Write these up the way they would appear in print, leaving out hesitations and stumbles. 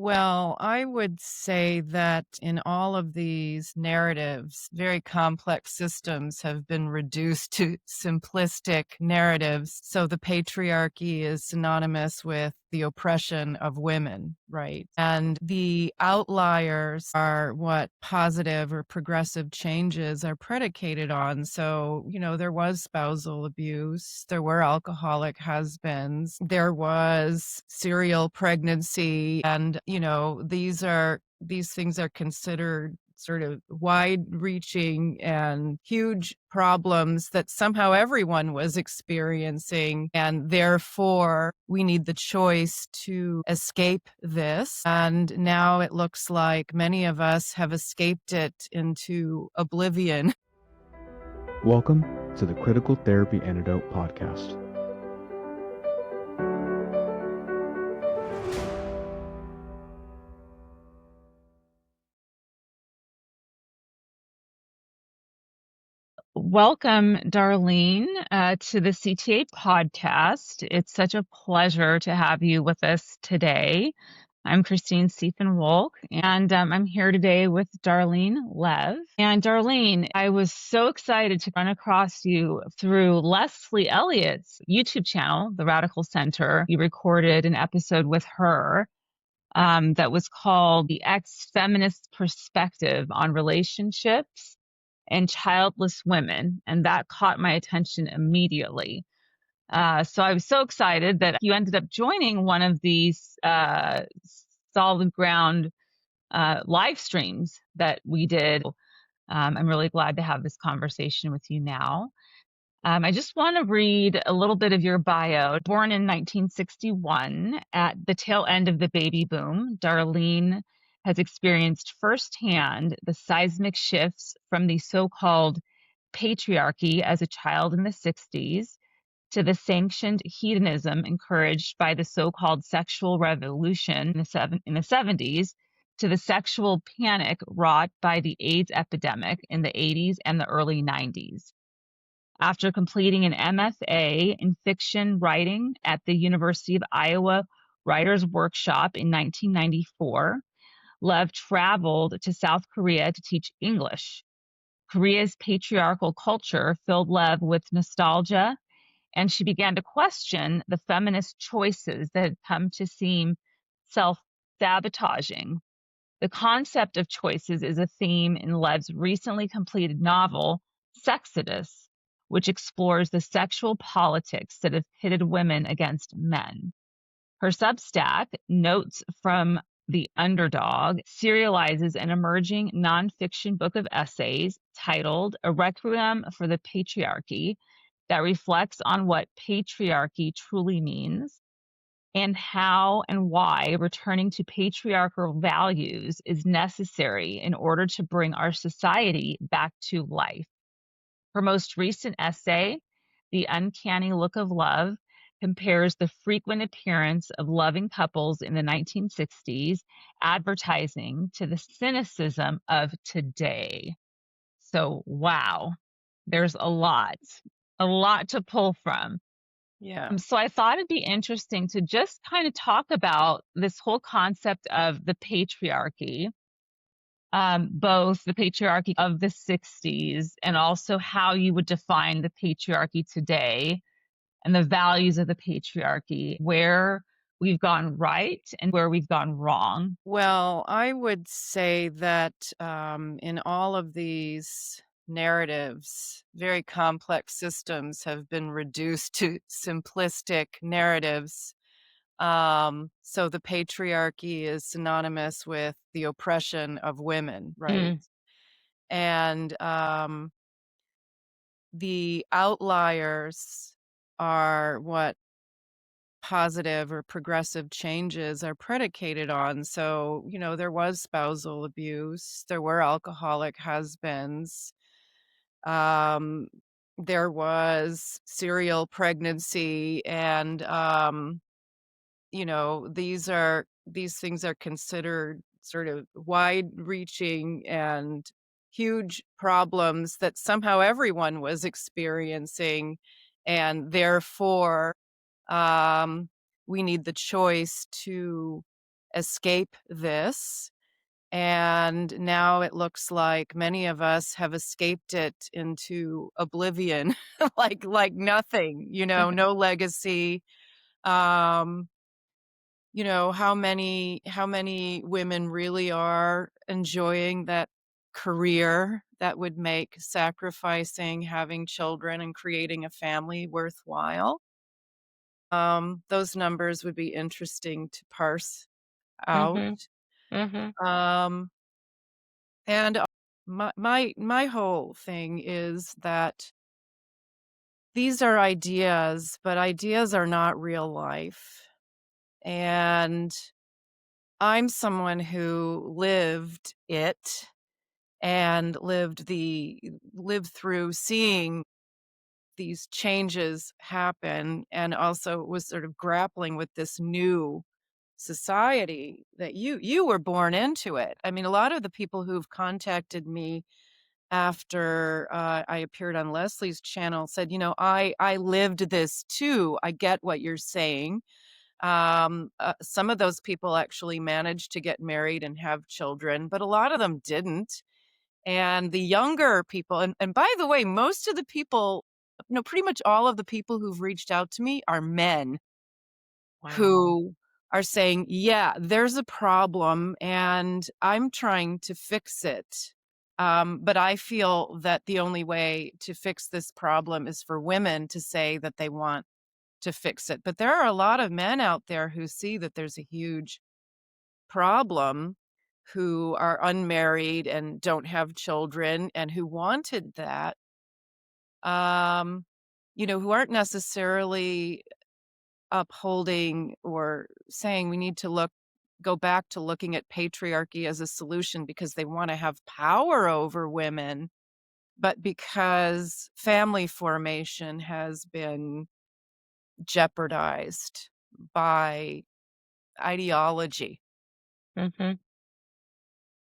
Well, I would say that in all of these narratives, very complex systems have been reduced to simplistic narratives. So the patriarchy is synonymous with the oppression of women, right? And the outliers are what positive or progressive changes are predicated on. So, there was spousal abuse, there were alcoholic husbands, there was serial pregnancy, and, these things are considered sort of wide reaching and huge problems that somehow everyone was experiencing. And therefore, we need the choice to escape this. And now it looks like many of us have escaped it into oblivion. Welcome to the Critical Therapy Antidote podcast. Welcome, Darlene, to the CTA podcast. It's such a pleasure to have you with us today. I'm Christine Sefein-Wolk, and I'm here today with Darleen Lev. And Darlene, I was so excited to run across you through Leslie Elliott's YouTube channel, The Radical Center. You recorded an episode with her that was called The Ex-Feminist Perspective on Relationships and Childless Women, and that caught my attention immediately. So I was so excited that you ended up joining one of these solid ground live streams that we did. I'm really glad to have this conversation with you now. I just want to read a little bit of your bio. Born in 1961 at the tail end of the baby boom, Darlene has experienced firsthand the seismic shifts from the so-called patriarchy as a child in the 60s to the sanctioned hedonism encouraged by the so-called sexual revolution in the 70s to the sexual panic wrought by the AIDS epidemic in the 80s and the early 90s. After completing an MFA in fiction writing at the University of Iowa Writers Workshop in 1994, Lev traveled to South Korea to teach English. Korea's patriarchal culture filled Lev with nostalgia, and she began to question the feminist choices that had come to seem self-sabotaging. The concept of choices is a theme in Lev's recently completed novel, Sexodus, which explores the sexual politics that have pitted women against men. Her Substack, Notes from the Underdog, serializes an emerging nonfiction book of essays titled A Requiem for the Patriarchy that reflects on what patriarchy truly means and how and why returning to patriarchal values is necessary in order to bring our society back to life. Her most recent essay, The Uncanny Look of Love, compares the frequent appearance of loving couples in the 1960s advertising to the cynicism of today. So, wow, there's a lot to pull from. Yeah. So I thought it'd be interesting to just kind of talk about this whole concept of the patriarchy, both the patriarchy of the 60s and also how you would define the patriarchy today and the values of the patriarchy, where we've gone right and where we've gone wrong. Well, I would say that in all of these narratives, very complex systems have been reduced to simplistic narratives. So the patriarchy is synonymous with the oppression of women, right? And the outliers are what positive or progressive changes are predicated on. So, there was spousal abuse, there were alcoholic husbands, um, there was serial pregnancy, and these things are considered sort of wide-reaching and huge problems that somehow everyone was experiencing, and therefore, we need the choice to escape this. And now it looks like many of us have escaped it into oblivion, like nothing, no legacy. Um, how many women really are enjoying that career that would make sacrificing having children and creating a family worthwhile. Those numbers would be interesting to parse out. Mhm. Mhm. Um, and my whole thing is that these are ideas, but ideas are not real life. And I'm someone who lived it and lived through seeing these changes happen, and also was sort of grappling with this new society that you were born into it. I mean, a lot of the people who've contacted me after I appeared on Leslie's channel said, I lived this too. I get what you're saying. Some of those people actually managed to get married and have children, but a lot of them didn't. And the younger people, and by the way, most of the people, no, pretty much all of the people who've reached out to me are men Wow. who are saying, yeah, there's a problem and I'm trying to fix it. But I feel that the only way to fix this problem is for women to say that they want to fix it. But there are a lot of men out there who see that there's a huge problem, who are unmarried and don't have children and who wanted that, um, who aren't necessarily upholding or saying we need to go back to looking at patriarchy as a solution because they want to have power over women, but because family formation has been jeopardized by ideology. Mhm.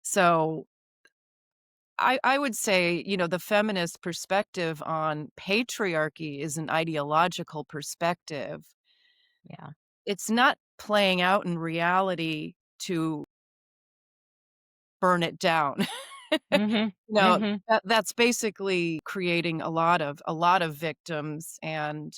So I would say, the feminist perspective on patriarchy is an ideological perspective. Yeah. It's not playing out in reality to burn it down. Mhm. No, Mhm. that's basically creating a lot of victims, and,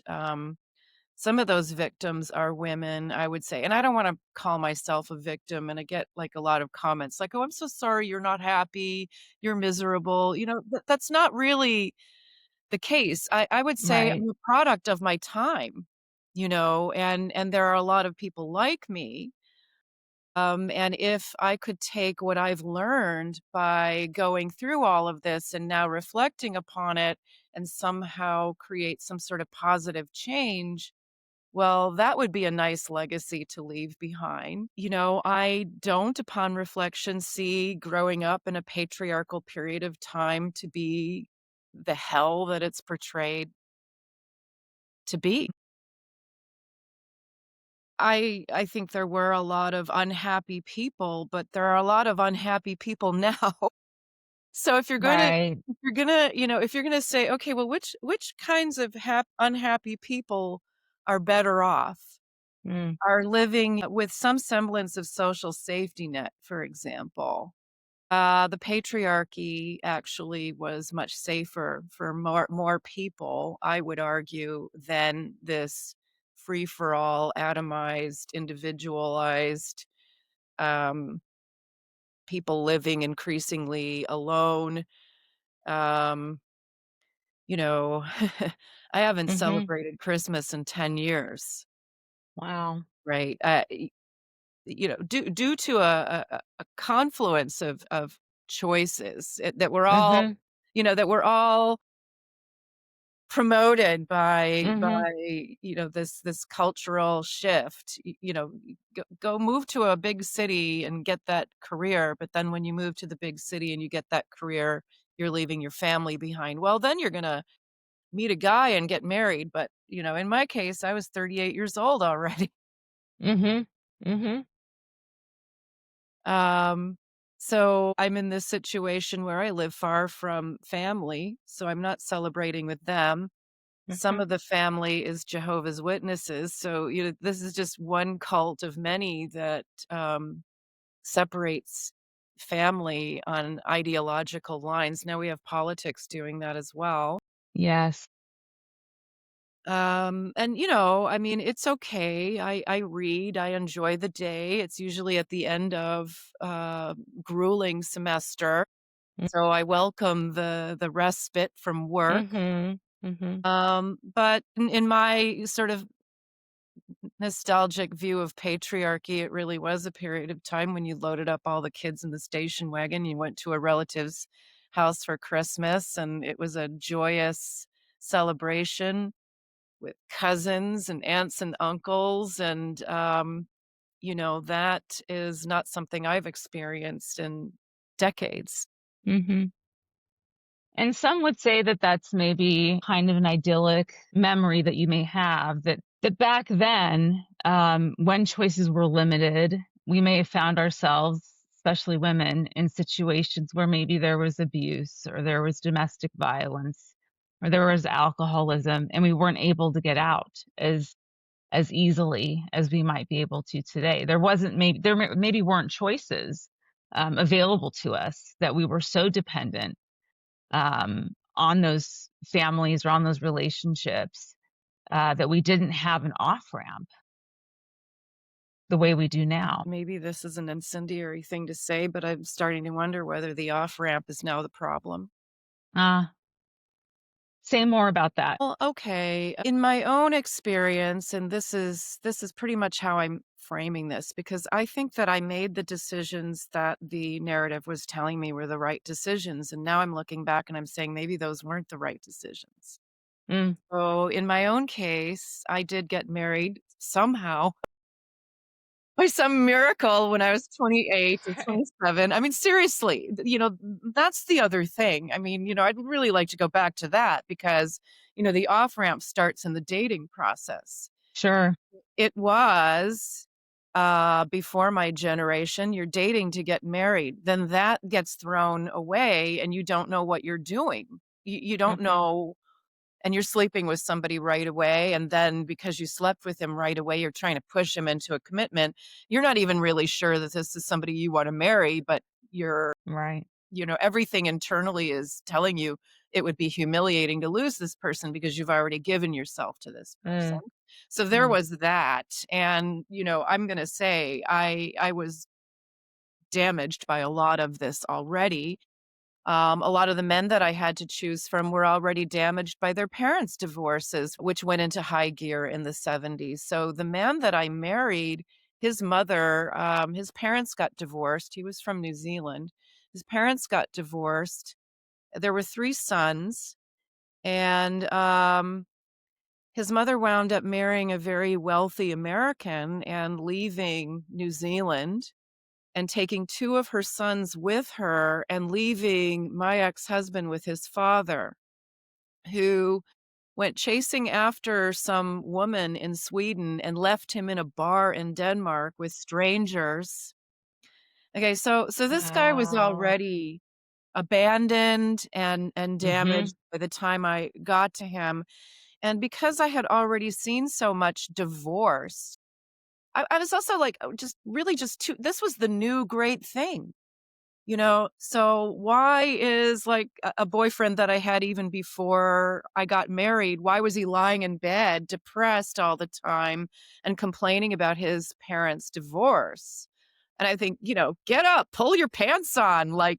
some of those victims are women, I would say, and I don't wanna call myself a victim, and I get, like, a lot of comments like, "Oh, I'm so sorry you're not happy, you're miserable," that's not really the case. I would say Right. I'm a product of my time, and there are a lot of people like me. And if I could take what I've learned by going through all of this and now reflecting upon it and somehow create some sort of positive change, well, that would be a nice legacy to leave behind. I don't, upon reflection, see growing up in a patriarchal period of time to be the hell that it's portrayed to be. I think there were a lot of unhappy people, but there are a lot of unhappy people now. So Right. if you're gonna say, okay, well, which kinds of unhappy people are better off, Mm. are living with some semblance of social safety net, for example. The patriarchy actually was much safer for more people, I would argue, than this free for all, atomized, individualized, um, people living increasingly alone. Um, you know, I haven't Mhm. celebrated Christmas in 10 years, Wow. right? Due to a confluence of choices that we're all, Mhm. that we're all promoted by Mhm. by this cultural shift. Go move to a big city and get that career, but then when you move to the big city and you get that career, you're leaving your family behind. Well, then you're gonna meet a guy and get married, but in my case I was 38 years old already. Mhm. Mhm. um so I'm in this situation where I live far from family, so I'm not celebrating with them. some Mhm. of the family is Jehovah's Witnesses. So, this is just one cult of many that separates family on ideological lines. Now we have politics doing that as well. Yes. And I mean, it's okay. I read, I enjoy the day. It's usually at the end of grueling semester. So I welcome the respite from work. Mhm. Mhm. But in my sort of nostalgic view of patriarchy, it really was a period of time when you loaded up all the kids in the station wagon. You went to a relative's house for Christmas, and it was a joyous celebration with cousins and aunts and uncles. And, that is not something I've experienced in decades. Mhm. And some would say that that's maybe kind of an idyllic memory that you may have, that back then, when choices were limited, we may have found ourselves, especially women, in situations where maybe there was abuse or there was domestic violence or there was alcoholism, and we weren't able to get out as easily as we might be able to today. There wasn't maybe there maybe weren't choices available to us, that we were so dependent on those families or on those relationships, that we didn't have an off ramp the way we do now. Maybe this is an incendiary thing to say, but I'm starting to wonder whether the off ramp is now the problem. Uh, say more about that. Well, okay. In my own experience, and this is pretty much how I'm framing this, because I think that I made the decisions that the narrative was telling me were the right decisions, and now I'm looking back and I'm saying maybe those weren't the right decisions. Mm, So in my own case, I did get married somehow by some miracle when I was 28 or 27. I mean, seriously, that's the other thing. I mean, I'd really like to go back to that because, the off ramp starts in the dating process. sure. It was before my generation, you're dating to get married. Then that gets thrown away and you don't know what you're doing. You don't Mhm. know, and you're sleeping with somebody right away, and then because you slept with him right away, you're trying to push him into a commitment. You're not even really sure that this is somebody you wanna marry, but Right. everything internally is telling you it would be humiliating to lose this person because you've already given yourself to this person. Mm. So there Mm. was that, and, I'm gonna say I was damaged by a lot of this already. A lot of the men that I had to choose from were already damaged by their parents' divorces, which went into high gear in the 70s. So the man that I married, his mother, his parents got divorced. He was from New Zealand. His parents got divorced. There were three sons, and his mother wound up marrying a very wealthy American and leaving New Zealand and taking two of her sons with her and leaving my ex-husband with his father, who went chasing after some woman in Sweden and left him in a bar in Denmark with strangers. Okay, so this guy was Wow. already abandoned and Mhm. damaged by the time I got to him, and because I had already seen so much divorce, I was also like, oh, just really just too this was the new great thing. So why is like a boyfriend that I had even before I got married, why was he lying in bed, depressed all the time and complaining about his parents' divorce? And I think, get up, pull your pants on. Like,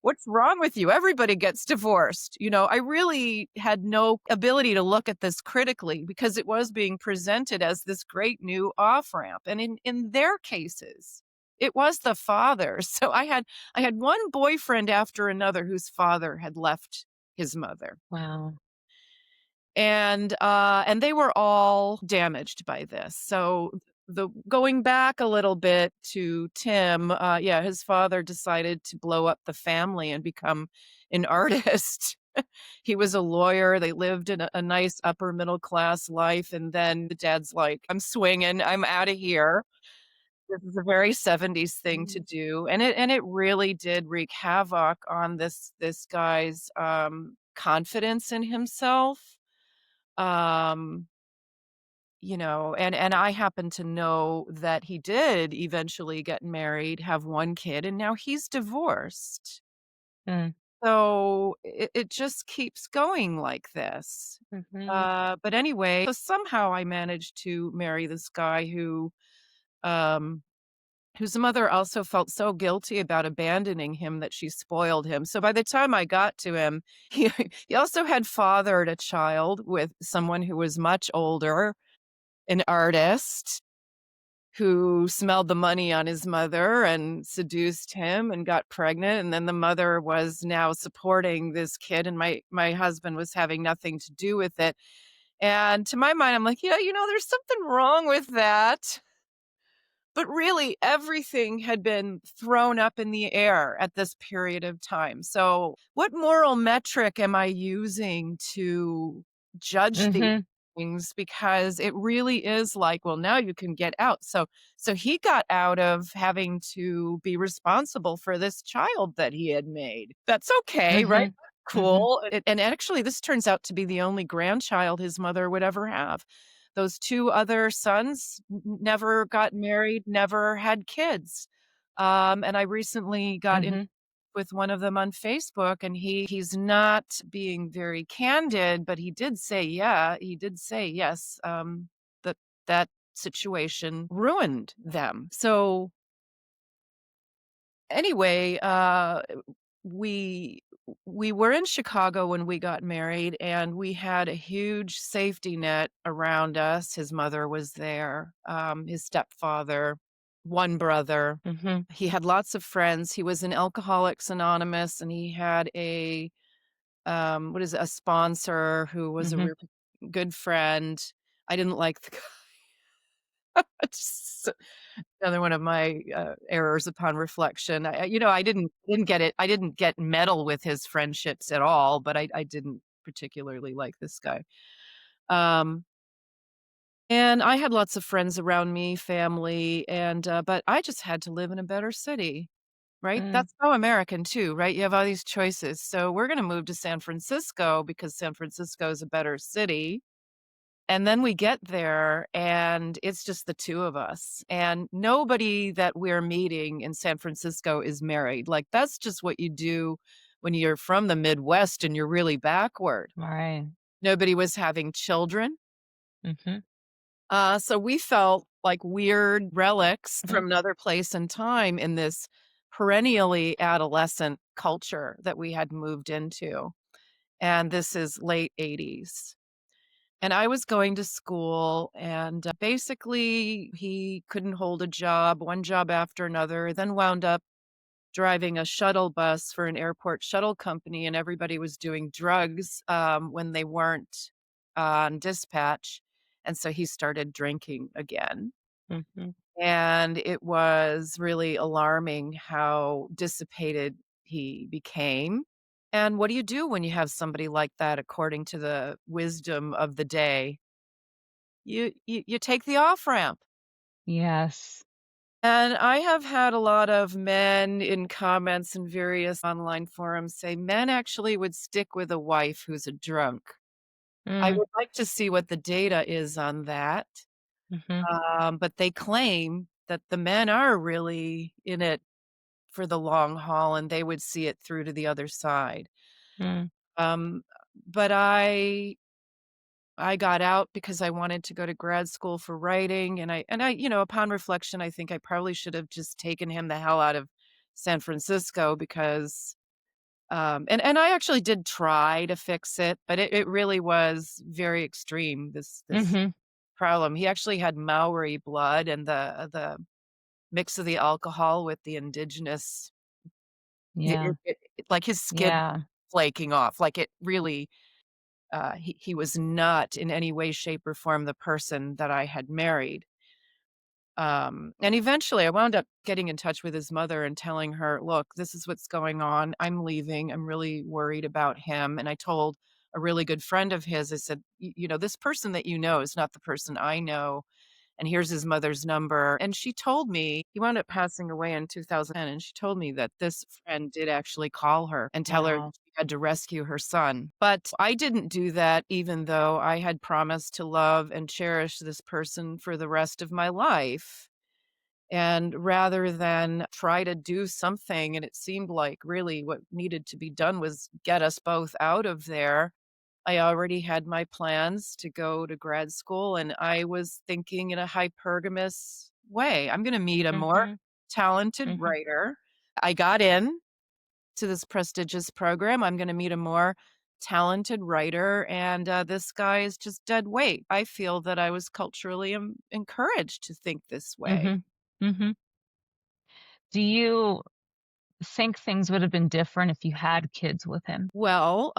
what's wrong with you? Everybody gets divorced. I really had no ability to look at this critically because it was being presented as this great new off ramp. And in their cases, it was the father. So I had one boyfriend after another whose father had left his mother. Wow. And they were all damaged by this. So the going back a little bit to Tim, yeah, his father decided to blow up the family and become an artist. He was a lawyer. They lived in a nice upper middle class life, and then the dad's like, "I'm swinging. I'm out of here." This is a very 70s thing to Mm. do, and it really did wreak havoc on this guy's, confidence in himself. Um, and I happen to know that he did eventually get married, have one kid, and now he's divorced. Mm. So it just keeps going like this. Mhm. But anyway, so somehow I managed to marry this guy um, whose mother also felt so guilty about abandoning him that she spoiled him. So by the time I got to him, he he also had fathered a child with someone who was much older, an artist who smelled the money on his mother and seduced him and got pregnant, and then the mother was now supporting this kid, and my husband was having nothing to do with it. And to my mind, I'm like, "Yeah, there's something wrong with that." But really, everything had been thrown up in the air at this period of time. So, what moral metric am I using to judge these Mhm. things? Because it really is like, well, now you can get out. So he got out of having to be responsible for this child that he had made. That's okay, right? Mhm. Mhm. Cool. And actually, this turns out to be the only grandchild his mother would ever have. Those 2 other sons never got married, never had kids. And I recently got in Mhm. with one of them on Facebook, and he's not being very candid, but he did say yes, that that situation ruined them. So anyway, we we were in Chicago when we got married, and we had a huge safety net around us. His mother was there, his stepfather, one brother. Mhm. He had lots of friends. He was in Alcoholics Anonymous, and he had a sponsor who was a Mhm. real good friend. I didn't like the guy. Just another one of my, errors upon reflection. I didn't get it. I didn't get meddle with his friendships at all, but I didn't particularly like this guy. Um, and I had lots of friends around me, family, but I just had to live in a better city, right? Mm. That's so American too, right? You have all these choices. So we're gonna move to San Francisco because San Francisco is a better city. And then we get there, and it's just the 2 of us, and nobody that we're meeting in San Francisco is married. Like, that's just what you do when you're from the Midwest and you're really backward. Right. Nobody was having children. Mhm. So we felt like weird relics Mm. from another place and time in this perennially adolescent culture that we had moved into, and this is late '80s. And I was going to school, and, basically, he couldn't hold a job, one job after another, then wound up driving a shuttle bus for an airport shuttle company, and everybody was doing drugs, when they weren't on dispatch, and so he started drinking again. Mhm. And it was really alarming how dissipated he became. And what do you do when you have somebody like that according to the wisdom of the day? You take the off-ramp. Yes. And I have had a lot of men in comments in various online forums say men actually would stick with a wife who's a drunk. I Mm. would like to see what the data is on that. Mhm. But they claim that the men are really in it for the long haul, and they would see it through to the other side. Mm. Um, but I got out because I wanted to go to grad school for writing, and upon reflection, I think I probably should have just taken him the hell out of San Francisco because, and I actually did try to fix it, but it really was very extreme, this Mhm. problem. He actually had Maori blood, and the mix of the alcohol with the indigenous, Yeah. like his skin Yeah. flaking off, like it really, he was not in any way, shape, or form the person that I had married. And eventually I wound up getting in touch with his mother and telling her, look, this is what's going on. I'm leaving. I'm really worried about him. And I told a really good friend of his, I said, this person that you know is not the person I know. and here's his mother's number. And she told me he wound up passing away in 2010. And she told me that this friend did actually call her and tell her Wow. she had to rescue her son. But I didn't do that, even though I had promised to love and cherish this person for the rest of my life. And rather than try to do something, and it seemed like really what needed to be done was get us both out of there. I already had my plans to go to grad school, and I was thinking in a hypergamous way. I'm going to meet a more Mhm. talented Mhm. writer. I got in to this prestigious program. I'm going to meet a more talented writer, and this guy is just dead weight. I feel that I was culturally encouraged to think this way. Mhm. Mhm. Do you think things would have been different if you had kids with him? Well,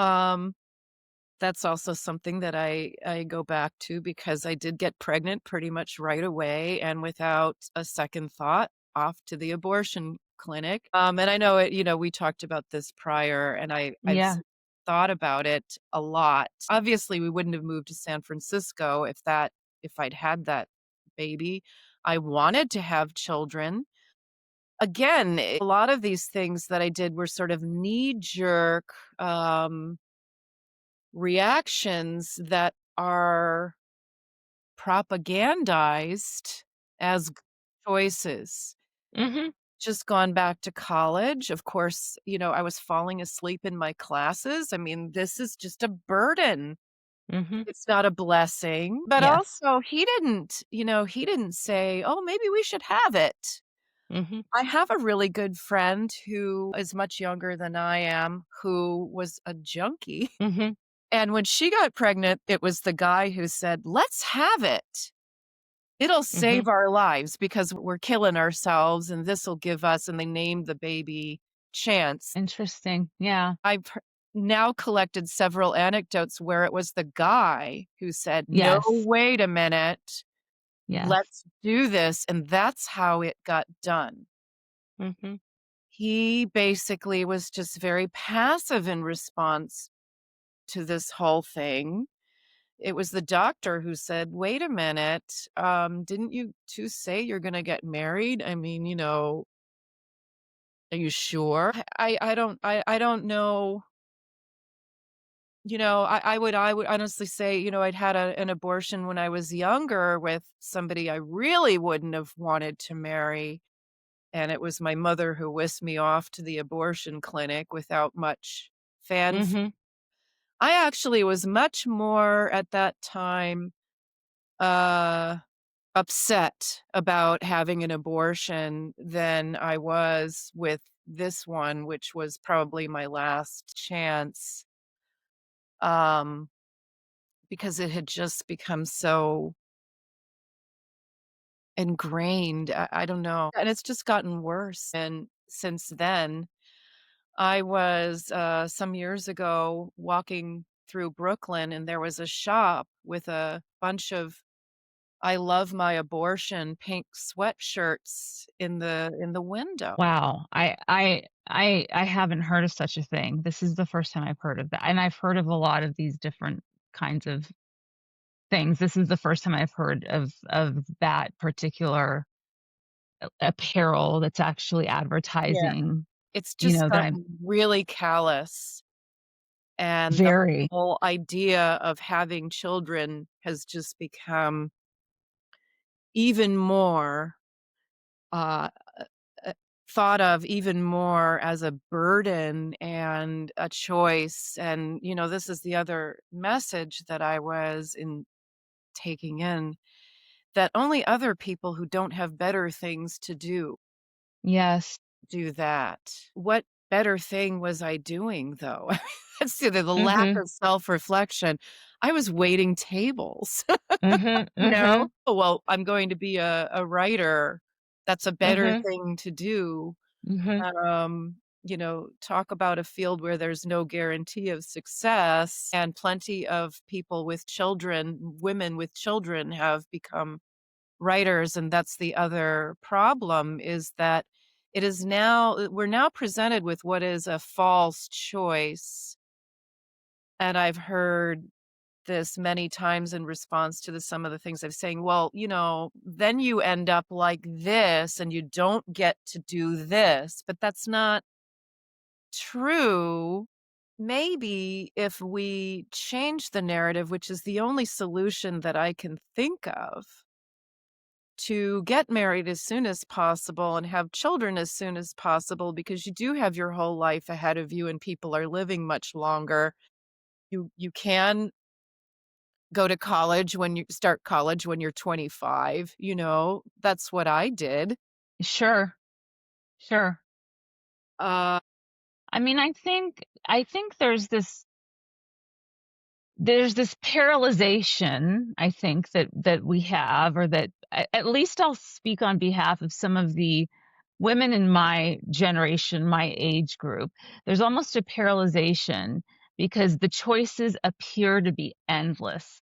that's also something that I go back to because I did get pregnant pretty much right away and without a second thought, off to the abortion clinic. And I know we talked about this prior, and Yeah. thought about it a lot. Obviously, we wouldn't have moved to San Francisco if I'd had that baby. I wanted to have children. Again, a lot of these things that I did were sort of knee jerk reactions that are propagandized as choices. Mhm. Just gone back to college. Of course, I was falling asleep in my classes. I mean, this is just a burden. Mhm. It's not a blessing. But Yes. also, he didn't say, oh, maybe we should have it. Mhm. I have a really good friend who is much younger than I am, who was a junkie. Mhm. And when she got pregnant, it was the guy who said, "Let's have it. It'll Mhm. save our lives because we're killing ourselves, and this'll give us," and they named the baby Chance. Interesting. Yeah. I've now collected several anecdotes where it was the guy who said, "No, Yes. wait a minute. Yes. Let's do this," and that's how it got done. Mhm. He basically was just very passive in response to this whole thing. It was the doctor who said, "Wait a minute, didn't you 2 say you're gonna get married? I mean, are you sure?" I don't know, I would honestly say, I'd had an abortion when I was younger with somebody I really wouldn't have wanted to marry, and it was my mother who whisked me off to the abortion clinic without much fanfare. Mhm. I actually was much more at that time, uh upset about having an abortion than I was with this one, which was probably my last chance, um, because it had just become so ingrained. I don't know, and it's just gotten worse, and since then, I was, some years ago walking through Brooklyn, and there was a shop with a bunch of "I love my abortion" pink sweatshirts in the window. Wow. I haven't heard of such a thing. This is the first time I've heard of that. And I've heard of a lot of these different kinds of things. This is the first time I've heard of that particular apparel that's actually Yeah. advertising, It's just that I'm gotten really callous, and the very. whole idea of having children has just become even more, uh, uh, thought of even more as a burden and a choice, and, this is the other message that I was in taking in, that only other people who don't have better things to Yes. do that. What better thing was I doing, though? That's the lack Mhm. of self-reflection. I was waiting tables, Mhm. you know? Mhm. "Oh, well, I'm going to be a writer. That's a better Mhm. thing to do." Mhm. Talk about a field where there's no guarantee of success, and plenty of people with children, women with children, have become writers, and that's the other problem, is that we're now presented with what is a false choice, and I've heard this many times in response to some of the things I'm saying. Well, then you end up like this and you don't get to do this, but that's not true. Maybe if we change the narrative, which is the only solution that I can think of, to get married as soon as possible and have children as soon as possible, because you do have your whole life ahead of you and people are living much longer. You can go to college when you start college when you're 25, that's what I did. Sure. Sure. Uh, I mean, I think there's this paralyzation, I think that we have, or that at least I'll speak on behalf of some of the women in my generation, my age group. There's almost a paralyzation because the choices appear to be endless.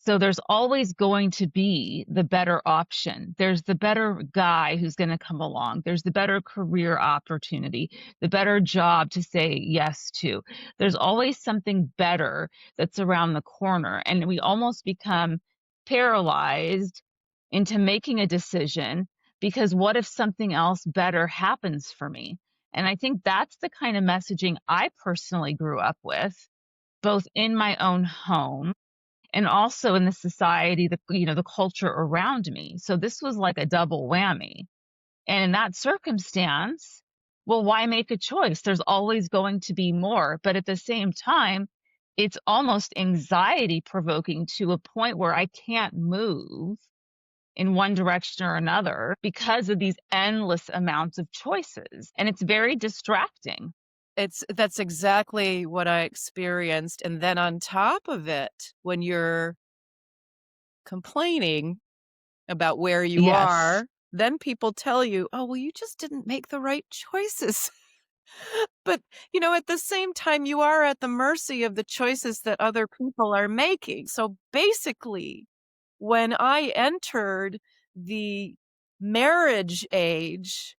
So there's always going to be the better option. There's the better guy who's going to come along. There's the better career opportunity, the better job to say yes to. There's always something better that's around the corner. And we almost become paralyzed into making a decision because what if something else better happens for me? And I think that's the kind of messaging I personally grew up with, both in my own home and also in the society, the culture around me. So this was like a double whammy. And in that circumstance, well, why make a choice? There's always going to be more. But at the same time, it's almost anxiety provoking to a point where I can't move in one direction or another because of these endless amounts of choices. And it's very distracting. that's exactly what I experienced. And then on top of it, when you're complaining about where you Yes. are, then people tell you, "Oh, well, you just didn't make the right choices." But, at the same time, you are at the mercy of the choices that other people are making. So basically, when I entered the marriage age,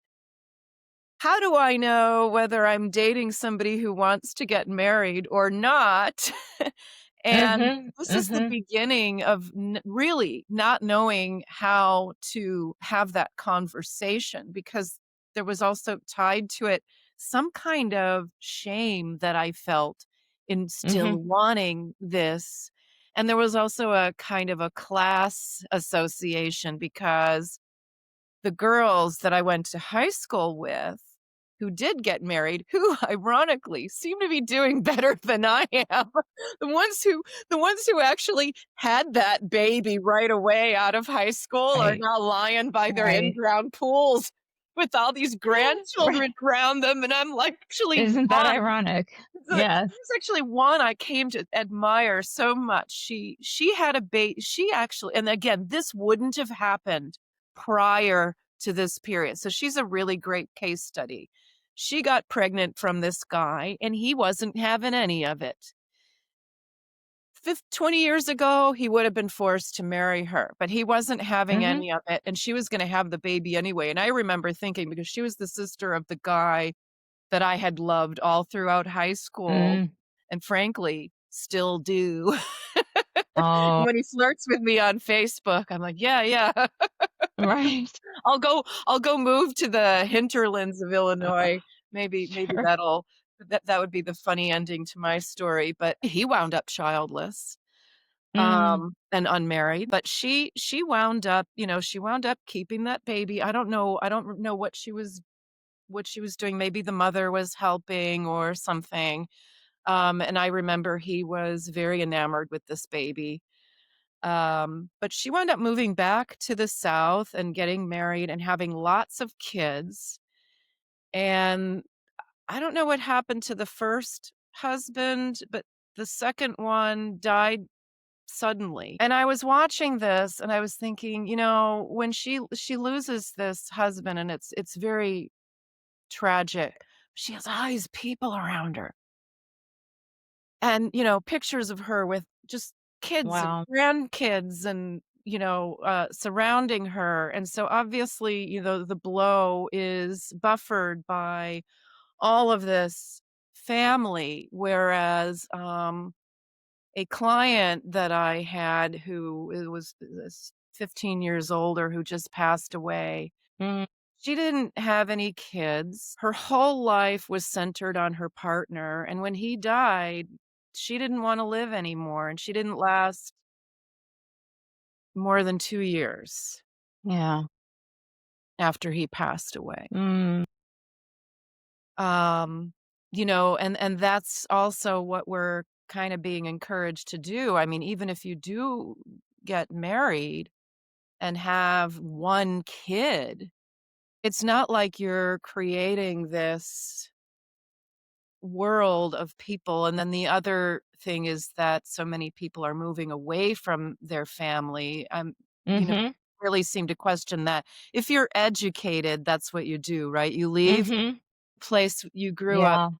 how do I know whether I'm dating somebody who wants to get married or not? And Mhm. this is the Mhm. beginning of really not knowing how to have that conversation, because there was also tied to it some kind of shame that I felt in still Mhm. wanting this. And there was also a kind of a class association, because the girls that I went to high school with who did get married, who ironically seem to be doing better than I am. The ones who actually had that baby right away out of high school are Right. now lying by their Right. in-ground pools with all these Right. grandchildren around them, and I'm like, actually Isn't that one. ironic? Yes. There's actually one I came to admire so much. She had a baby. She actually, and again, this wouldn't have happened prior to this period. So she's a really great case study. She got pregnant from this guy, and he wasn't having any of it. 20 years ago, he would have been forced to marry her, but he wasn't having Mhm. any of it, and she was going to have the baby anyway. And I remember thinking, because she was the sister of the guy that I had loved all throughout high school, Mm. and frankly, still do. Oh, When he flirts with me on Facebook, I'm like, "Yeah, yeah. right. I'll go move to the hinterlands of Illinois. Maybe Sure. that would be the funny ending to my story." But he wound up childless, Mm. and unmarried. But she wound up keeping that baby. I don't know what she was doing. Maybe the mother was helping or something. And I remember he was very enamored with this baby. But she wound up moving back to the South and getting married and having lots of kids. And I don't know what happened to the first husband, but the second one died suddenly. And I was watching this and I was thinking, when she loses this husband, and it's very tragic. She has all these people around her. And, pictures of her with just kids and Wow. grandkids and, surrounding her. And so obviously, the blow is buffered by all of this family. Whereas, a client that I had who was 15 years older who just passed away. Mm. She didn't have any kids. Her whole life was centered on her partner, and when he died, she didn't wanna live anymore, and she didn't last more than 2 years Yeah. after he passed away. Mm. Um, and that's also what we're kinda being encouraged to do. I mean, even if you do get married and have 1 kid, it's not like you're creating this world of people, and then the other thing is that so many people are moving away from their family, you know, Mhm. really seem to question that. If you're educated, that's what you do, right? You leave Mhm. the place you grew up, Yeah,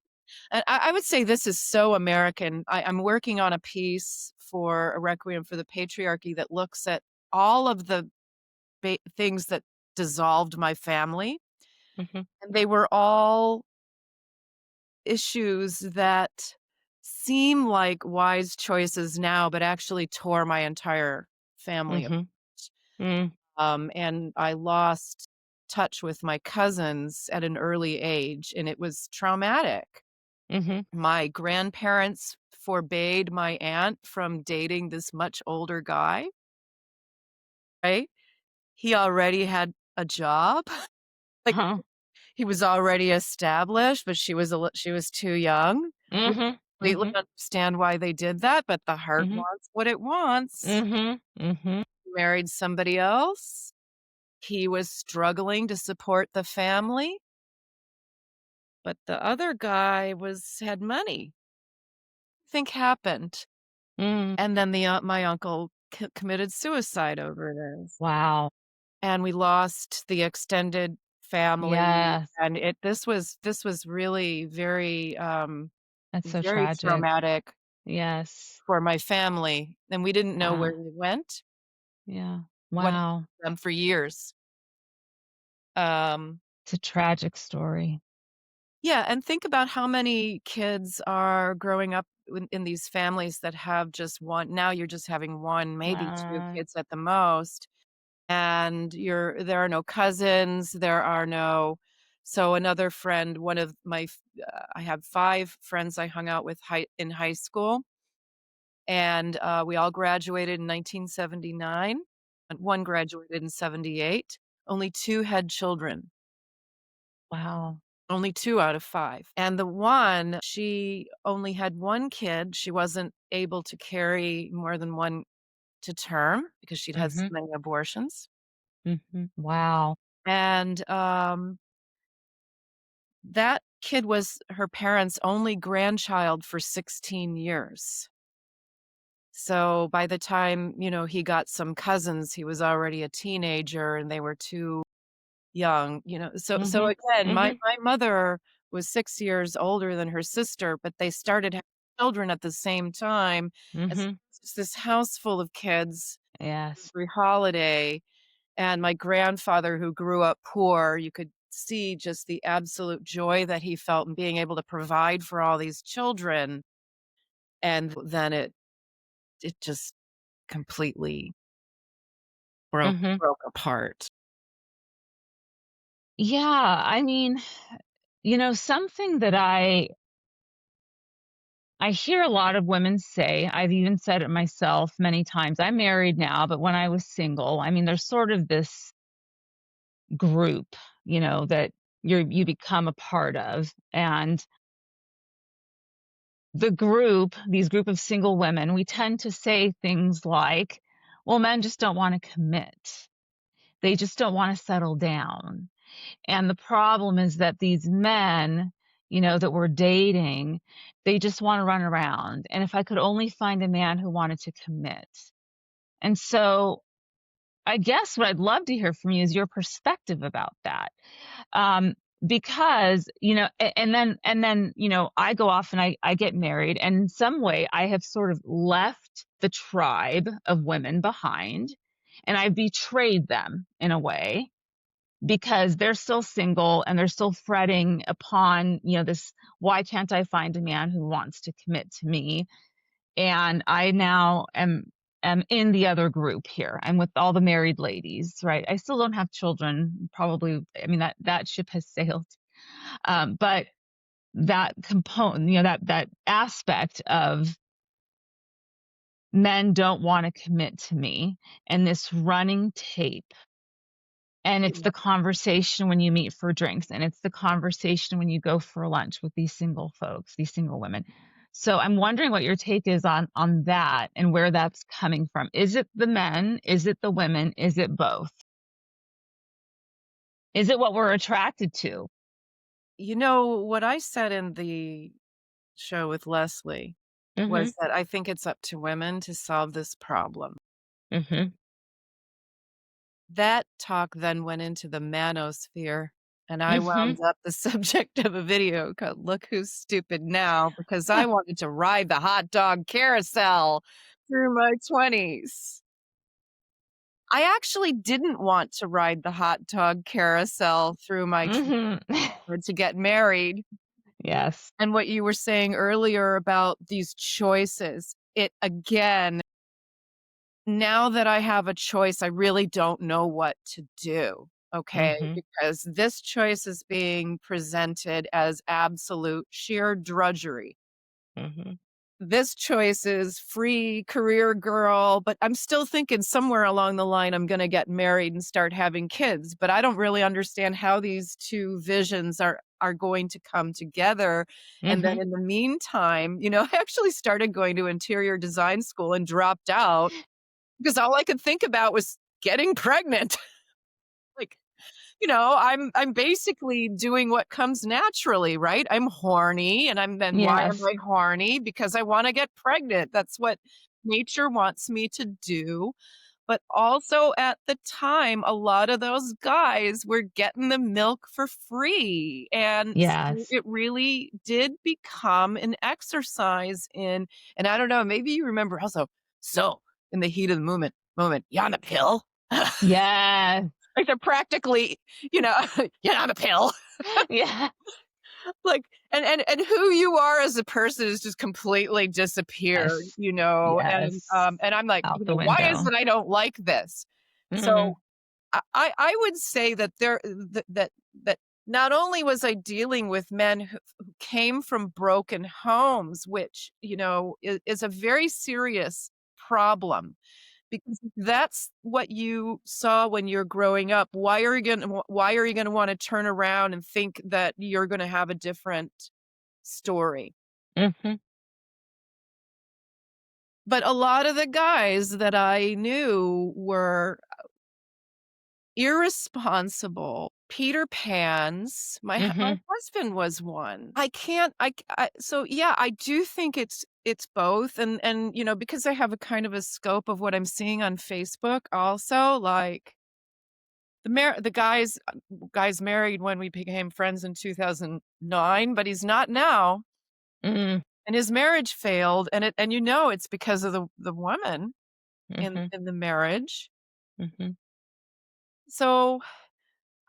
and I would say this is so American. I'm working on a piece for a Requiem for the Patriarchy that looks at all of the things that dissolved my family, Mhm. and they were all issues that seem like wise choices now, but actually tore my entire family apart. Mhm. Mm. And I lost touch with my cousins at an early age, and it was traumatic. Mhm. My grandparents forbade my aunt from dating this much older guy, right? He already had a job. Like, Huh. he was already established, but she was too young. We Mhm. completely Mhm. understand why they did that, but the heart Mhm. wants what it wants. Mhm. Mhm. Married somebody else. He was struggling to support the family, but the other guy had money. Think happened. Mm. And then my uncle committed suicide over this. wow. And we lost the extended family, Yes, and this was really very, that's so very tragic. traumatic Yes. for my family, and we didn't know where Wow. he went. Yeah. What happened Wow. to them for years. Um, It's a tragic story. yeah, and think about how many kids are growing up in these families that have just 1. Now you're just having 1, maybe 2 Uh, kids at the most, and there are no cousins, there are no. So another friend, one of I have 5 friends I hung out with in high school, and, we all graduated in 1979, and 1 graduated in '78. Only 2 had children. wow. Only 2 out of 5. And the one, she only had 1 kid. She wasn't able to carry more than 1 to term because she'd had so Mhm. many abortions. Mhm. Wow. And, that kid was her parents' only grandchild for 16 years. So by the time, he got some cousins, he was already a teenager and they were too young, so Mhm. again, my Mhm. my mother was 6 years older than her sister, but they started having children at the same time, and so Mhm. it's this house full of kids Yes. every holiday, and my grandfather, who grew up poor, you could see just the absolute joy that he felt in being able to provide for all these children, and then it just completely broke Mhm. broke apart. Yeah, I mean, something that I hear a lot of women say, I've even said it myself many times. I'm married now, but when I was single, I mean, there's sort of this group, that you become a part of. And these group of single women, we tend to say things like, well, men just don't want to commit. They just don't want to settle down. And the problem is that these men, that we're dating, they just want to run around. And if I could only find a man who wanted to commit. And so I guess what I'd love to hear from you is your perspective about that. Um, because, and then, I go off and I get married, and in some way I have sort of left the tribe of women behind, and I've betrayed them in a way because they're still single and they're still fretting upon, this, why can't I find a man who wants to commit to me? And I now am in the other group here. I'm with all the married ladies, right? I still don't have children, probably. I mean, that ship has sailed. But that component, that aspect of men don't want to commit to me, and this running tape. And it's the conversation when you meet for drinks, and it's the conversation when you go for lunch with these single folks, these single women. So I'm wondering what your take is on that and where that's coming from. Is it the men? Is it the women? Is it both? Is it what we're attracted to? You know, what I said in the show with Leslie Mhm. was that I think it's up to women to solve this problem. Mhm. That talk then went into the manosphere, and I wound Mhm. up the subject of a video called "Look Who's Stupid Now," because I wanted to ride the hot dog carousel through my 20s. I actually didn't want to ride the hot dog carousel through my Mhm. or to get married. Yes. And what you were saying earlier about these choices, it again, now that I have a choice, I really don't know what to do. Okay. Mhm. Because this choice is being presented as absolute sheer drudgery. Mhm. This choice is free career girl, but I'm still thinking somewhere along the line I'm going to get married and start having kids, but I don't really understand how these two visions are going to come together. And then Mhm. in the meantime, I actually started going to interior design school and dropped out because all I could think about was getting pregnant. Like, I'm basically doing what comes naturally, right? I'm horny and why am Yes. I horny? Because I want to get pregnant. That's what nature wants me to do. But also at the time, a lot of those guys were getting the milk for free. And so Yes. it really did become an exercise and I don't know, maybe you remember also, so in the heat of the moment, you on a pill? Yes. Like they're practically, you know, you're on a pill. Yeah. Like and who you are as a person is just completely disappeared, Yes. Yes. and I'm like, Out the why is window. it I don't like this? So Mhm. I would say that that not only was I dealing with men who came from broken homes, which, is a very serious problem. Because if that's what you saw when you're growing up, why are you gonna wanna turn around and think that you're gonna have a different story? Mhm. But a lot of the guys that I knew were irresponsible Peter Pans. My Mhm. husband was one. I can't I so, yeah, I do think it's both, and, because I have a kind of a scope of what I'm seeing on Facebook also, like the guy's married when we became friends in 2009, but he's not now, Mhm. and his marriage failed, and it's because of the woman Mhm. in the marriage. Mhm. So,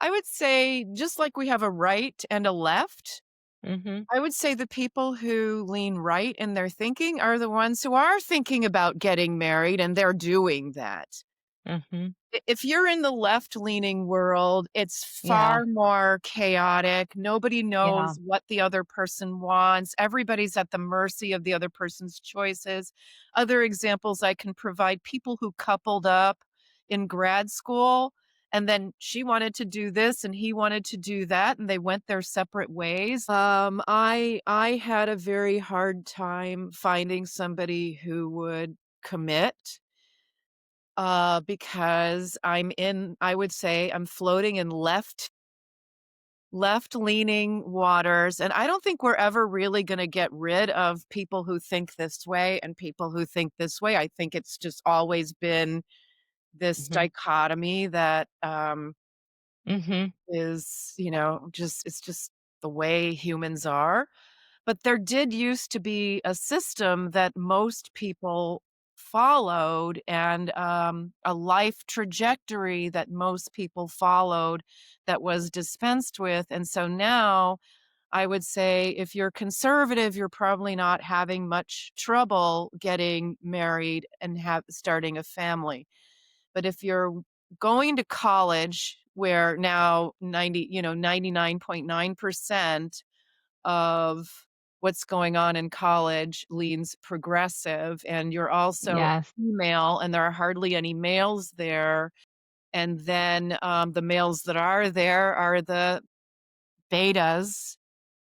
I would say just like we have a right and a left, Mhm. I would say the people who lean right in their thinking are the ones who are thinking about getting married, and they're doing that. Mhm. If you're in the left-leaning world, it's Yeah. far more chaotic. Nobody Yeah. knows what the other person wants. Everybody's at the mercy of the other person's choices. Other examples I can provide, people who coupled up in grad school, and then she wanted to do this and he wanted to do that, and they went their separate ways. I had a very hard time finding somebody who would commit because I would say I'm floating in left-leaning waters, and I don't think we're ever really gonna get rid of people who think this way and people who think this way. I think it's just always been this Mhm. dichotomy that, Mhm. is, it's just the way humans are. But there did used to be a system that most people followed and, a life trajectory that most people followed that was dispensed with, and so now I would say if you're conservative, you're probably not having much trouble getting married and starting a family. But if you're going to college, where now 99.9% of what's going on in college leans progressive, and you're also Yes. female, and there are hardly any males there. And then the males that are there are the betas,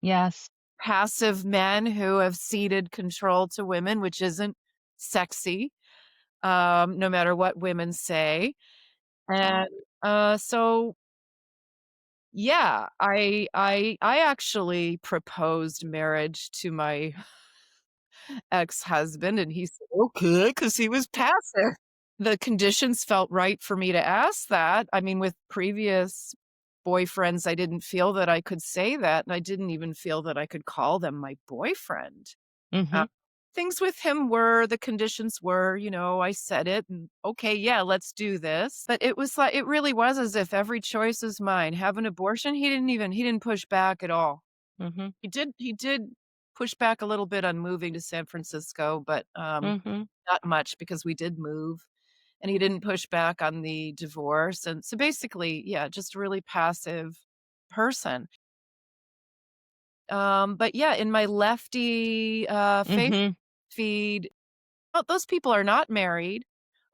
Yes. passive men who have ceded control to women, which isn't sexy, no matter what women say. And so, yeah, I actually proposed marriage to my ex-husband, and he said, "Okay," because he was passive. The conditions felt right for me to ask that. I mean, with previous boyfriends, I didn't feel that I could say that, and I didn't even feel that I could call them my boyfriend. Uh, Mhm. things with him were the conditions were, I said it and, "Okay, yeah, let's do this." But it was like it really was as if every choice is mine. Have an abortion, he didn't push back at all. Mhm. He did push back a little bit on moving to San Francisco, but, Mhm. not much because we did move, and he didn't push back on the divorce, and so basically, yeah, just a really passive person. But yeah, in my lefty, Facebook Mhm. feed, well, those people are not married,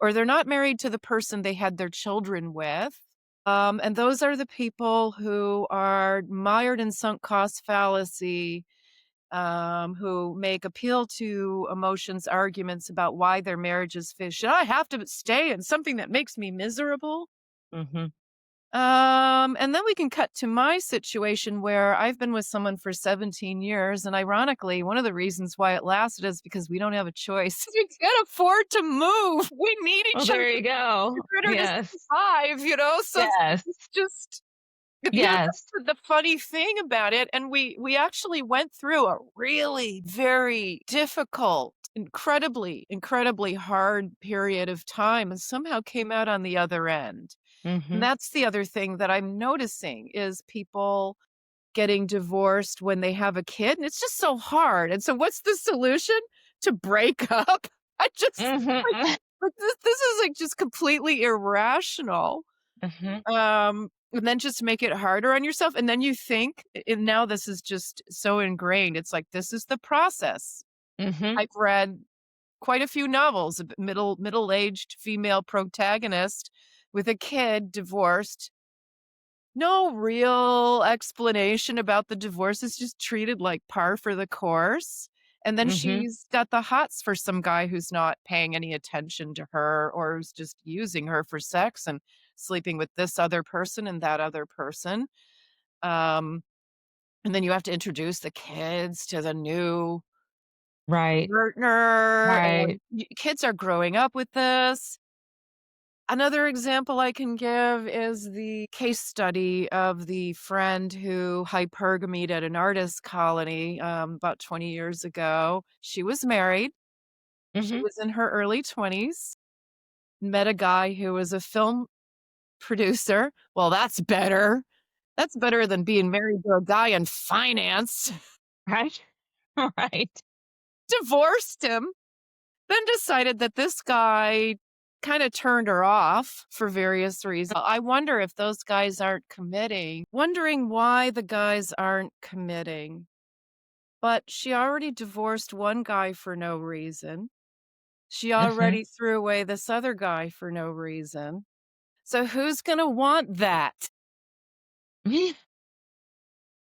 or they're not married to the person they had their children with. And those are the people who are mired in sunk cost fallacy, who make appeal to emotions arguments about why their marriage is fish. Should I have to stay in something that makes me miserable? Mhm. And then we can cut to my situation where I've been with someone for 17 years. And ironically, one of the reasons why it lasted is because we don't have a choice. We can't afford to move. We need Well, each other there you go. 100 to Yes. survive, so Yes. it's just Yes. that's the funny thing about it, and we actually went through a really very difficult, incredibly hard period of time and somehow came out on the other end. And Mhm. that's the other thing that I'm noticing is people getting divorced when they have a kid, and it's just so hard. And so what's the solution? To break up? I just like Mhm. this is like just completely irrational. Mhm. And then just make it harder on yourself, and then you think and now this is just so ingrained, it's like, this is the process. Mhm. I've read quite a few novels of middle-aged female protagonist with a kid, divorced. No real explanation about the divorce, it's just treated like par for the course, and then Mhm. she's got the hots for some guy who's not paying any attention to her or who's just using her for sex and sleeping with this other person and that other person. Um, and then you have to introduce the kids to the new Right. partner, Right. and kids are growing up with this. Another example I can give is the case study of the friend who hypergamied at an artist colony about 20 years ago. She was married. She Mhm. was in her early 20s, met a guy who was a film producer. Well, that's better. That's better than being married to a guy in finance. Right. Right. Divorced him, then decided that this guy kind of turned her off for various reasons. I wonder if those guys aren't committing, wondering why the guys aren't committing. But she already divorced one guy for no reason. She Mhm. already threw away this other guy for no reason. So who's going to want that?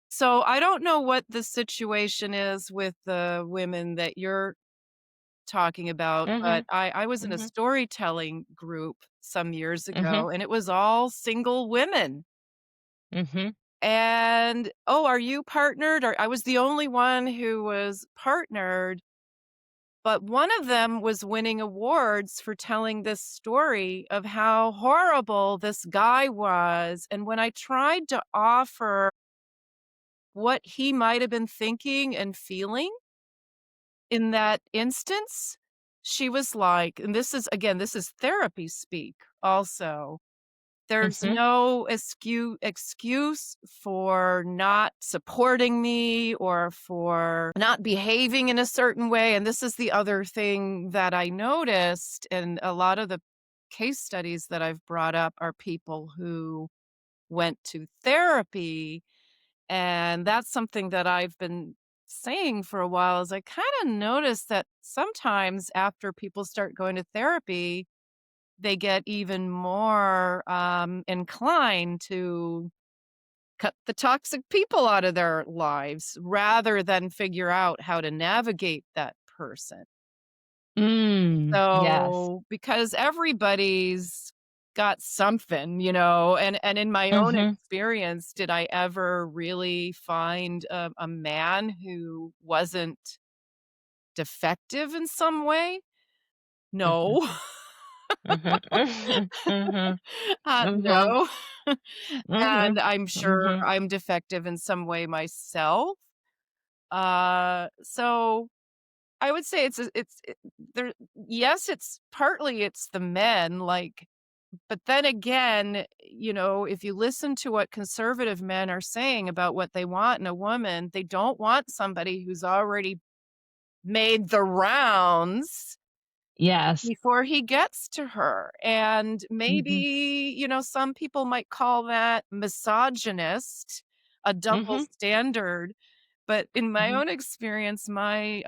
So I don't know what the situation is with the women that you're talking about, but Mhm. I was in a Mhm. storytelling group some years Mhm. ago, and it was all single women. Mhm. And, "Oh, are you partnered?" Or I was the only one who was partnered, but one of them was winning awards for telling this story of how horrible this guy was, and when I tried to offer what he might have been thinking and feeling in that instance, she was like, and this is again, this is therapy speak also. There's Mhm. no excuse for not supporting me or for not behaving in a certain way. And this is the other thing that I noticed in a lot of the case studies that I've brought up are people who went to therapy. And that's something that I've been saying for a while is I kind of noticed that sometimes after people start going to therapy, they get even more inclined to cut the toxic people out of their lives rather than figure out how to navigate that person. Yes. So, because everybody's got something, and in my own Mhm. experience, did I ever really find a man who wasn't defective in some way? Mhm. No. Mhm. Mhm. Mhm. Mhm. No. Mhm. And I'm sure Mhm. I'm defective in some way myself. So I would say there yes, it's partly it's the men, like, but then again, if you listen to what conservative men are saying about what they want in a woman, they don't want somebody who's already made the rounds Yes. before he gets to her. And Mhm. maybe, some people might call that misogynist, a double Mhm. standard. But in my Mhm. own experience, my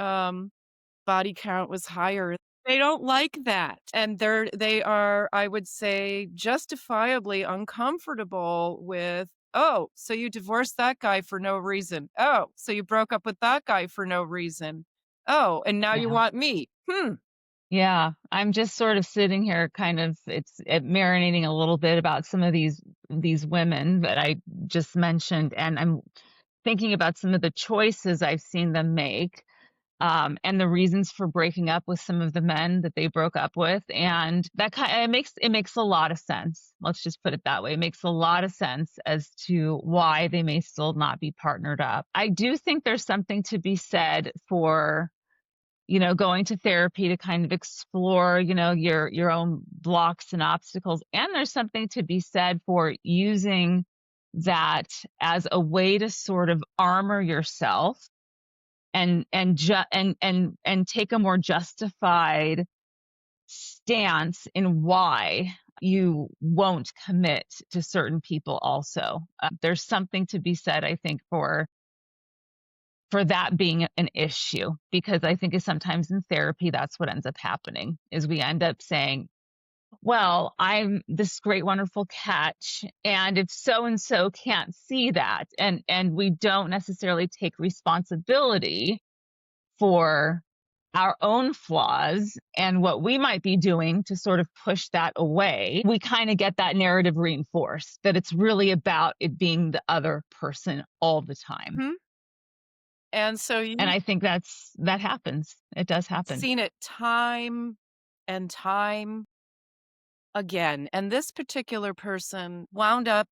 body count was higher. They don't like that. And they are, I would say, justifiably uncomfortable with, oh, so you divorced that guy for no reason. Oh, so you broke up with that guy for no reason. Oh, and now you Yeah. want me. Yeah. I'm just sort of sitting here kind of marinating a little bit about some of these women that I just mentioned, and I'm thinking about some of the choices I've seen them make, and the reasons for breaking up with some of the men that they broke up with, and it makes a lot of sense. Let's just put it that way. It makes a lot of sense as to why they may still not be partnered up. I do think there's something to be said for going to therapy to kind of explore, your own blocks and obstacles. And there's something to be said for using that as a way to sort of armor yourself and take a more justified stance in why you won't commit to certain people also. There's something to be said, I think, for that being an issue, because I think is sometimes in therapy that's what ends up happening is we end up saying, well, I'm this great wonderful catch, and if so and so can't see that, and we don't necessarily take responsibility for our own flaws and what we might be doing to sort of push that away, we kind of get that narrative reinforced that it's really about it being the other person all the time. Mhm. And so And you've I think that happens. It does happen. seen it time and time again. And this particular person wound up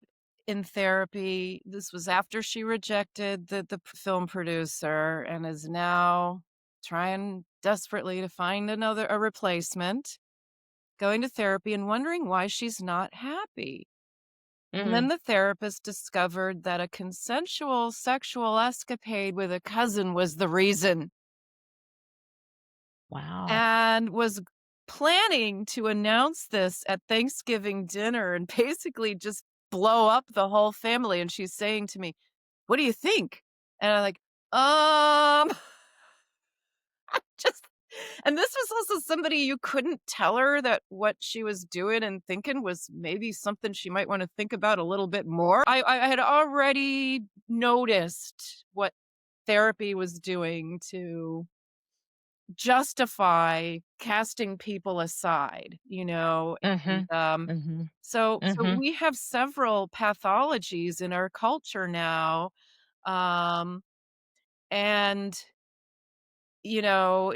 in therapy. This was after she rejected the film producer and is now trying desperately to find a replacement, going to therapy and wondering why she's not happy. And then Mhm. the therapist discovered that a consensual sexual escapade with a cousin was the reason Wow. and was planning to announce this at Thanksgiving dinner and basically just blow up the whole family. And she's saying to me, "What do you think?" And I'm like, um, just, and this was also somebody you couldn't tell her that what she was doing and thinking was maybe something she might want to think about a little bit more. I had already noticed what therapy was doing to justify casting people aside, and, Mhm. Mhm. so Mhm. we have several pathologies in our culture now, um, and,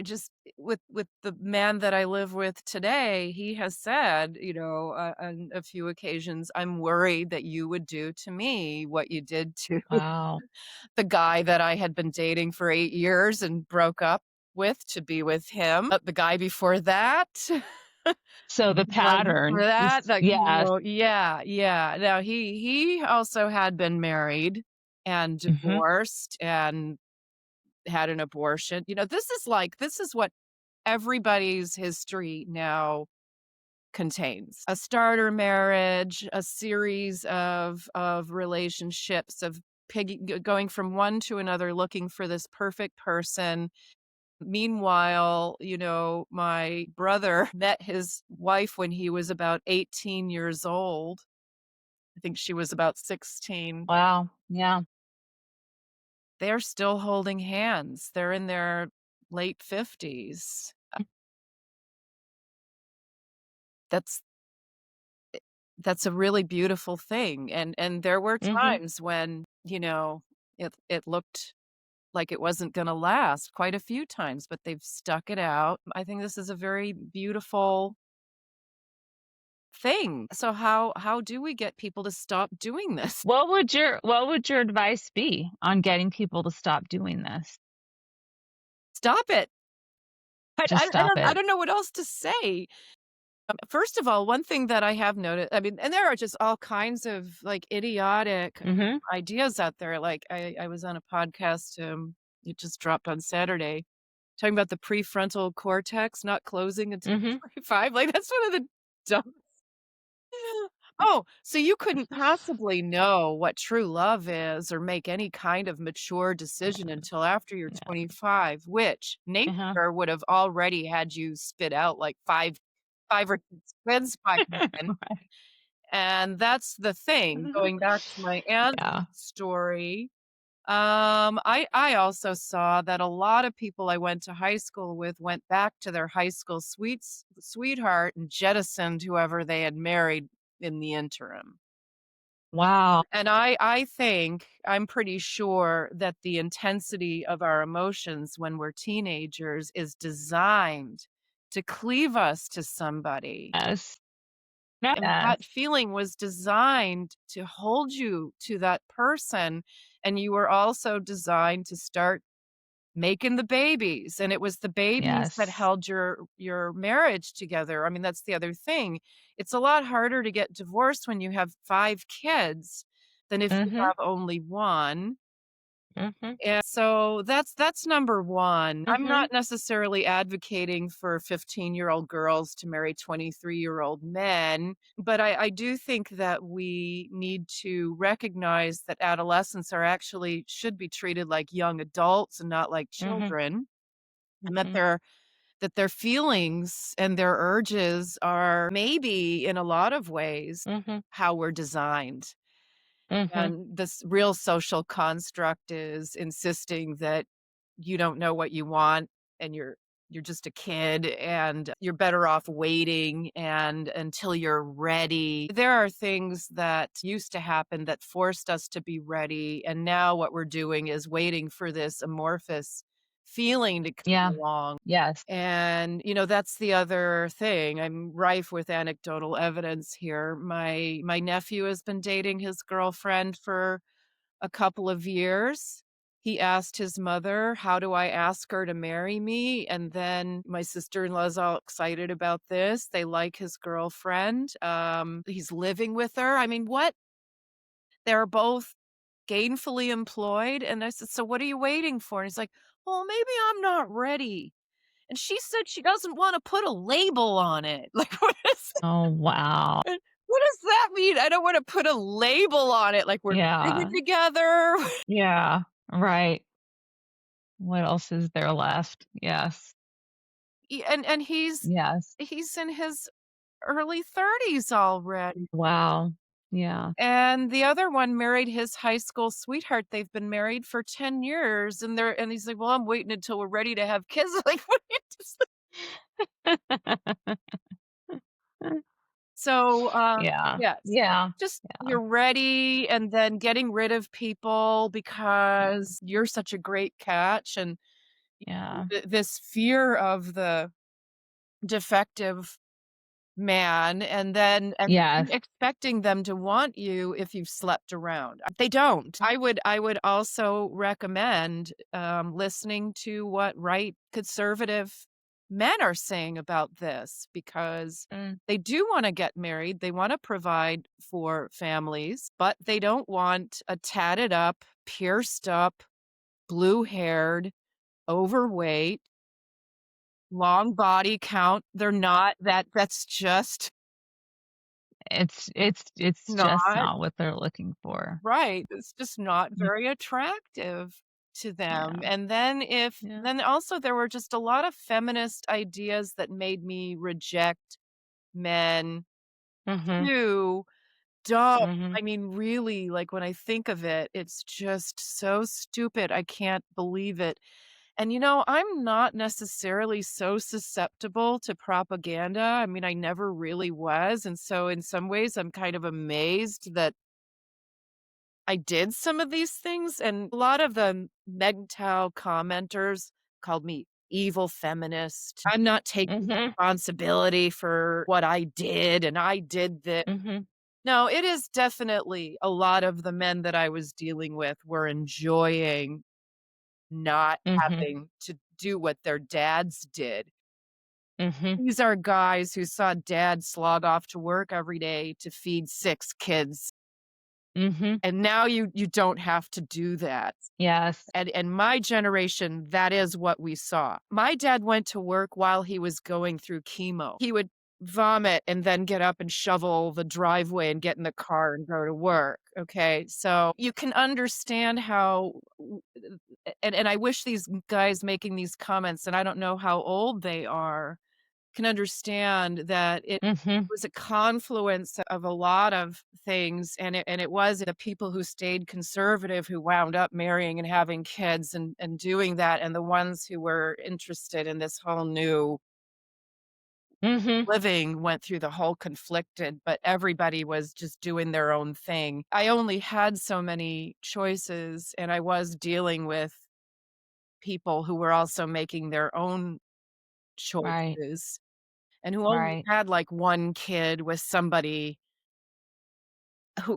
just with the man that I live with today, he has said, on a few occasions, "I'm worried that you would do to me what you did to Wow. the guy that I had been dating for 8 years and broke up with to be with him. The guy before that." So the Blame him for pattern is, that? Like, yes. yeah, yeah. Now he also had been married and Mhm. divorced and had an abortion. This is what everybody's history now contains. A starter marriage, a series of relationships, of going from one to another looking for this perfect person. Meanwhile, my brother met his wife when he was about 18 years old. I think she was about 16. Wow. Yeah. They're still holding hands. They're in their late 50s. That's that's a really beautiful thing, and there were Mhm. times when, it looked like it wasn't gonna last quite a few times, but they've stuck it out. I think this is a very beautiful thing. So how do we get people to stop doing this? What would your advice be on getting people to stop doing this? Stop it. Just stop I it. don't know what else to say. First of all, one thing that I have noticed, I mean, and there are just all kinds of like idiotic Mhm. ideas out there. Like I was on a podcast, it just dropped on Saturday, talking about the prefrontal cortex not closing until Mhm. 25. Like that's one of the dumb. Oh, so you couldn't possibly know what true love is or make any kind of mature decision until after you're Yeah. 25, which Uh-huh. nature would have already had you spit out like five or 6 kids by then. Right. And that's the thing, going back to my aunt's Yeah. story, I also saw that a lot of people I went to high school with went back to their high school sweetheart and jettisoned whoever they had married in the interim. Wow. And I think, I'm pretty sure that the intensity of our emotions when we're teenagers is designed to cleave us to somebody. Yes. And that Yes. feeling was designed to hold you to that person, and you were also designed to start making the babies, and it was the babies that Yes. held your marriage together. I mean, that's the other thing. It's a lot harder to get divorced when you have 5 kids than if you Mhm. have only 1. Mhm. And so that's number 1. I'm Mhm. not necessarily advocating for 15-year-old girls to marry 23-year-old men, but I do think that we need to recognize that adolescents should be treated like young adults and not like Mhm. children, and Mhm. that their feelings and their urges are maybe in a lot of ways Mhm. how we're designed. Mhm. And this real social construct is insisting that you don't know what you want and you're just a kid and you're better off waiting and until you're ready. There are things that used to happen that forced us to be ready, and now what we're doing is waiting for this amorphous feeling to Yeah. come along. Yes. And, that's the other thing. I'm rife with anecdotal evidence here. My nephew has been dating his girlfriend for a couple of years. He asked his mother, "How do I ask her to marry me?" And then my sister-in-law's all excited about this. They like his girlfriend. He's living with her. I mean, what? They're both gainfully employed. And I said, "So what are you waiting for?" And he's like, "Well, maybe I'm not ready." And she said she doesn't wanna put a label on it. Like, Oh, wow. what does that mean? I don't wanna put a label on it, like we're living Yeah. together. Yeah. Right. What else is there left? Yes. And Yes. he's in his early 30s already. Wow. Yeah. And the other one married his high school sweetheart. They've been married for 10 years, and he's like, "Well, I'm waiting until we're ready to have kids." Like, what are you just So, Yeah. yes, Yeah. just Yeah. you're ready and then getting rid of people Yeah. because you're such a great catch, and Yeah. this fear of the defective man, and then Yes. expecting them to want you if you've slept around. They don't. I would also recommend, listening to what right conservative men are saying about this, because they do want to get married. They want to provide for families, but they don't want a tatted up, pierced up, blue haired, overweight, long body count. They're not that's just It's just not not what they're looking for. right. It's just not Mm, very attractive to them. yeah. And then Yeah. then also there were just a lot of feminist ideas that made me reject men Mhm. too. Dumb. Mhm. I mean, really, like, when I think of it, it's just so stupid. I can't believe it. And, I'm not necessarily so susceptible to propaganda. I mean, I never really was. And so in some ways, I'm kind of amazed that I did some of these things. And a lot of the MGTOW commenters called me evil feminist. I'm not taking Mhm. responsibility for what I did, and I did this. Mhm. No, it is definitely a lot of the men that I was dealing with were enjoying not Mhm. having to do what their dads did. Mhm. These are guys who saw dad slog off to work every day to feed 6 kids, Mhm. and now you don't have to do that. Yes. And my generation, that is what we saw. My dad went to work while he was going through chemo. He would vomit and then get up and shovel the driveway and get in the car and go to work, okay? So, you can understand how and I wish these guys making these comments, and I don't know how old they are, can understand that it Mhm. was a confluence of a lot of things, and it was the people who stayed conservative who wound up marrying and having kids and doing that, and the ones who were interested in this whole new Mhm. living went through the whole conflicted, but everybody was just doing their own thing. I only had so many choices, and I was dealing with people who were also making their own Right. choices and who only Right. had, like, 1 kid with somebody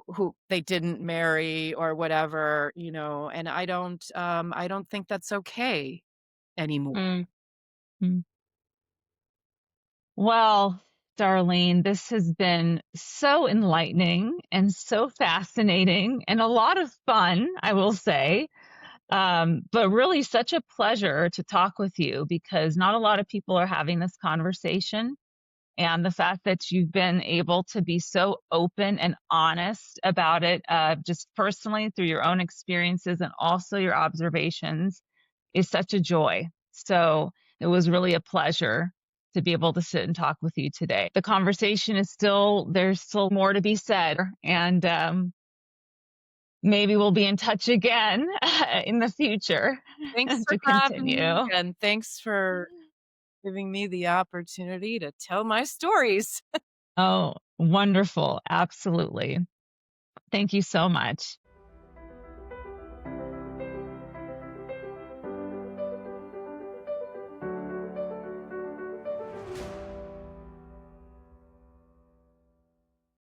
who they didn't marry or whatever, and I don't think that's okay anymore. Mm. Mm. Well, Darlene, this has been so enlightening and so fascinating and a lot of fun, I will say. But really such a pleasure to talk with you because not a lot of people are having this conversation. And the fact that you've been able to be so open and honest about it, just personally through your own experiences and also your observations, is such a joy. So it was really a pleasure to be able to sit and talk with you today. The conversation is there's still more to be said. And maybe we'll be in touch again in the future Thanks for to having me, continue. and thanks for giving me the opportunity to tell my stories. Oh, wonderful. Absolutely. Thank you so much.